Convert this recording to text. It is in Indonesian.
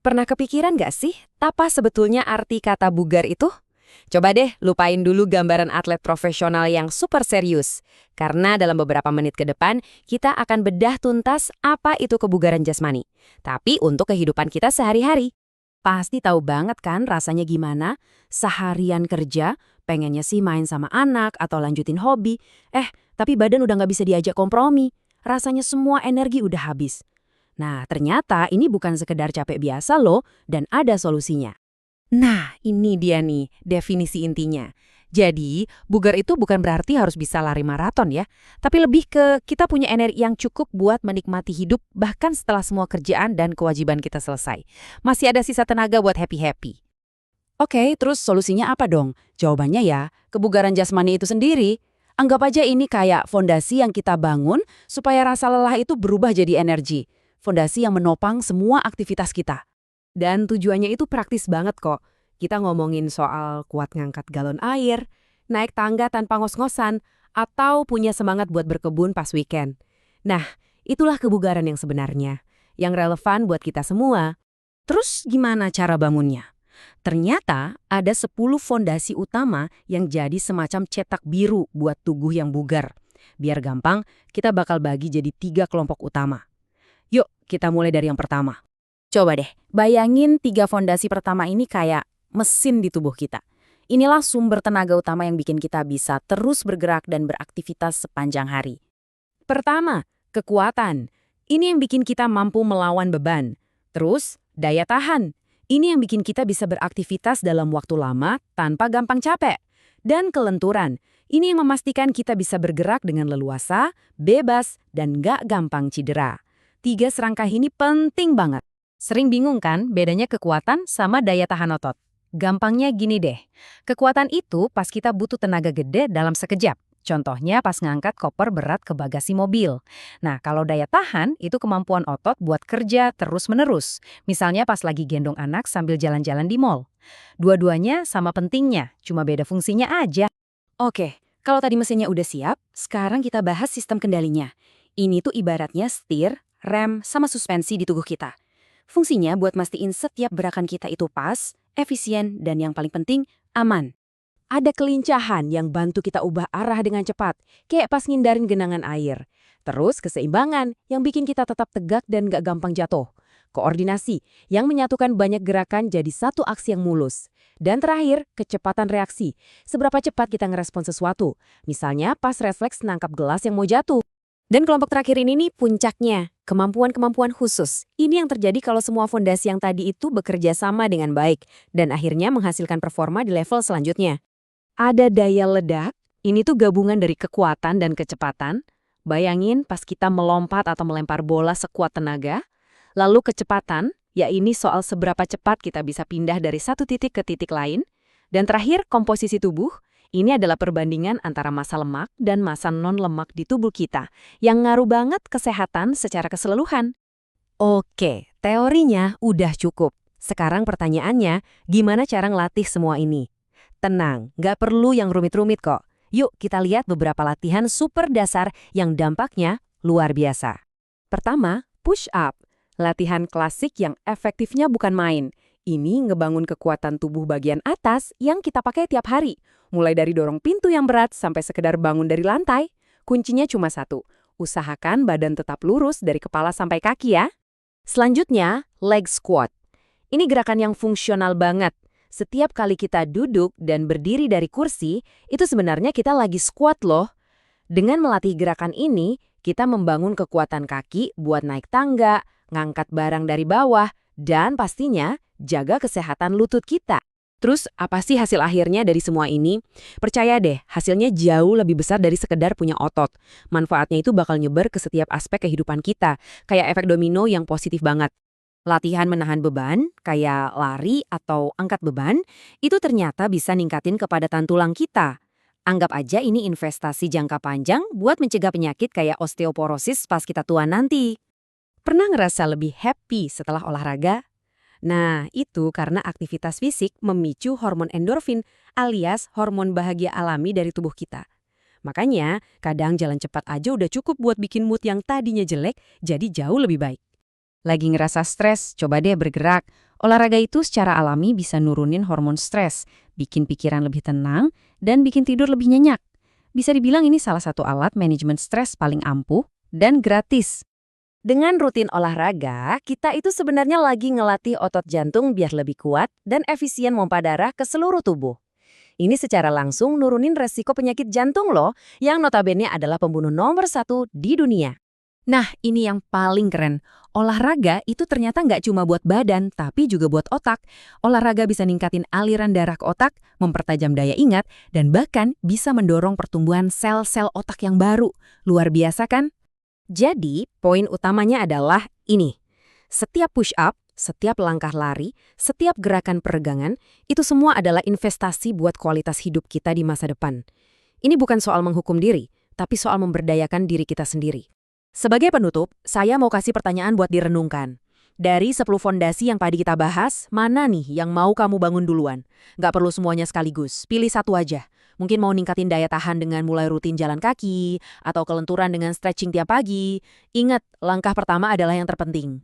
Pernah kepikiran nggak sih, apa sebetulnya arti kata bugar itu? Coba deh lupain dulu gambaran atlet profesional yang super serius. Karena dalam beberapa menit ke depan, kita akan bedah tuntas apa itu kebugaran jasmani. Tapi untuk kehidupan kita sehari-hari. Pasti tahu banget kan rasanya gimana? Seharian kerja, pengennya sih main sama anak atau lanjutin hobi. Tapi badan udah nggak bisa diajak kompromi. Rasanya semua energi udah habis. Nah, ternyata ini bukan sekedar capek biasa loh, dan ada solusinya. Nah, ini dia nih definisi intinya. Jadi, bugar itu bukan berarti harus bisa lari maraton ya, tapi lebih ke kita punya energi yang cukup buat menikmati hidup bahkan setelah semua kerjaan dan kewajiban kita selesai. Masih ada sisa tenaga buat happy-happy. Oke, terus solusinya apa dong? Jawabannya ya, kebugaran jasmani itu sendiri. Anggap aja ini kayak fondasi yang kita bangun supaya rasa lelah itu berubah jadi energi. Fondasi yang menopang semua aktivitas kita. Dan tujuannya itu praktis banget kok. Kita ngomongin soal kuat ngangkat galon air, naik tangga tanpa ngos-ngosan, atau punya semangat buat berkebun pas weekend. Nah, itulah kebugaran yang sebenarnya, yang relevan buat kita semua. Terus gimana cara bangunnya? Ternyata ada 10 fondasi utama yang jadi semacam cetak biru buat tubuh yang bugar. Biar gampang, kita bakal bagi jadi 3 kelompok utama. Yuk, kita mulai dari yang pertama. Coba deh, bayangin 3 fondasi pertama ini kayak mesin di tubuh kita. Inilah sumber tenaga utama yang bikin kita bisa terus bergerak dan beraktivitas sepanjang hari. Pertama, kekuatan. Ini yang bikin kita mampu melawan beban. Terus, daya tahan. Ini yang bikin kita bisa beraktivitas dalam waktu lama tanpa gampang capek. Dan kelenturan. Ini yang memastikan kita bisa bergerak dengan leluasa, bebas, dan nggak gampang cedera. 3 serangkaian ini penting banget. Sering bingung kan bedanya kekuatan sama daya tahan otot? Gampangnya gini deh, kekuatan itu pas kita butuh tenaga gede dalam sekejap. Contohnya pas ngangkat koper berat ke bagasi mobil. Nah, kalau daya tahan itu kemampuan otot buat kerja terus-menerus. Misalnya pas lagi gendong anak sambil jalan-jalan di mall. Dua-duanya sama pentingnya, cuma beda fungsinya aja. Oke, kalau tadi mesinnya udah siap, sekarang kita bahas sistem kendalinya. Ini tuh ibaratnya setir, rem, sama suspensi di tubuh kita. Fungsinya buat mastiin setiap gerakan kita itu pas, efisien, dan yang paling penting, aman. Ada kelincahan yang bantu kita ubah arah dengan cepat, kayak pas ngindarin genangan air. Terus keseimbangan yang bikin kita tetap tegak dan gak gampang jatuh. Koordinasi yang menyatukan banyak gerakan jadi satu aksi yang mulus. Dan terakhir, kecepatan reaksi. Seberapa cepat kita ngerespon sesuatu. Misalnya pas refleks nangkap gelas yang mau jatuh. Dan kelompok terakhir ini nih puncaknya, kemampuan-kemampuan khusus. Ini yang terjadi kalau semua fondasi yang tadi itu bekerja sama dengan baik dan akhirnya menghasilkan performa di level selanjutnya. Ada daya ledak, ini tuh gabungan dari kekuatan dan kecepatan. Bayangin pas kita melompat atau melempar bola sekuat tenaga. Lalu kecepatan, ya ini soal seberapa cepat kita bisa pindah dari satu titik ke titik lain. Dan terakhir, komposisi tubuh. Ini adalah perbandingan antara massa lemak dan massa non-lemak di tubuh kita, yang ngaruh banget kesehatan secara keseluruhan. Oke, teorinya udah cukup. Sekarang pertanyaannya, gimana cara ngelatih semua ini? Tenang, nggak perlu yang rumit-rumit kok. Yuk kita lihat beberapa latihan super dasar yang dampaknya luar biasa. Pertama, push up. Latihan klasik yang efektifnya bukan main. Ini ngebangun kekuatan tubuh bagian atas yang kita pakai tiap hari. Mulai dari dorong pintu yang berat sampai sekedar bangun dari lantai. Kuncinya cuma satu, usahakan badan tetap lurus dari kepala sampai kaki ya. Selanjutnya, leg squat. Ini gerakan yang fungsional banget. Setiap kali kita duduk dan berdiri dari kursi, itu sebenarnya kita lagi squat loh. Dengan melatih gerakan ini, kita membangun kekuatan kaki buat naik tangga, ngangkat barang dari bawah, dan pastinya jaga kesehatan lutut kita. Terus, apa sih hasil akhirnya dari semua ini? Percaya deh, hasilnya jauh lebih besar dari sekedar punya otot. Manfaatnya itu bakal nyebar ke setiap aspek kehidupan kita, kayak efek domino yang positif banget. Latihan menahan beban, kayak lari atau angkat beban, itu ternyata bisa ningkatin kepadatan tulang kita. Anggap aja ini investasi jangka panjang buat mencegah penyakit kayak osteoporosis pas kita tua nanti. Pernah ngerasa lebih happy setelah olahraga? Nah, itu karena aktivitas fisik memicu hormon endorfin alias hormon bahagia alami dari tubuh kita. Makanya, kadang jalan cepat aja udah cukup buat bikin mood yang tadinya jelek jadi jauh lebih baik. Lagi ngerasa stres, coba deh bergerak. Olahraga itu secara alami bisa nurunin hormon stres, bikin pikiran lebih tenang, dan bikin tidur lebih nyenyak. Bisa dibilang ini salah satu alat manajemen stres paling ampuh dan gratis. Dengan rutin olahraga, kita itu sebenarnya lagi ngelatih otot jantung biar lebih kuat dan efisien pompa darah ke seluruh tubuh. Ini secara langsung nurunin resiko penyakit jantung loh, yang notabene adalah pembunuh nomor 1 di dunia. Nah, ini yang paling keren. Olahraga itu ternyata nggak cuma buat badan, tapi juga buat otak. Olahraga bisa ningkatin aliran darah ke otak, mempertajam daya ingat, dan bahkan bisa mendorong pertumbuhan sel-sel otak yang baru. Luar biasa kan? Jadi, poin utamanya adalah ini. Setiap push-up, setiap langkah lari, setiap gerakan peregangan, itu semua adalah investasi buat kualitas hidup kita di masa depan. Ini bukan soal menghukum diri, tapi soal memberdayakan diri kita sendiri. Sebagai penutup, saya mau kasih pertanyaan buat direnungkan. Dari 10 fondasi yang tadi kita bahas, mana nih yang mau kamu bangun duluan? Nggak perlu semuanya sekaligus, pilih satu aja. Mungkin mau ningkatin daya tahan dengan mulai rutin jalan kaki, atau kelenturan dengan stretching tiap pagi. Ingat, langkah pertama adalah yang terpenting.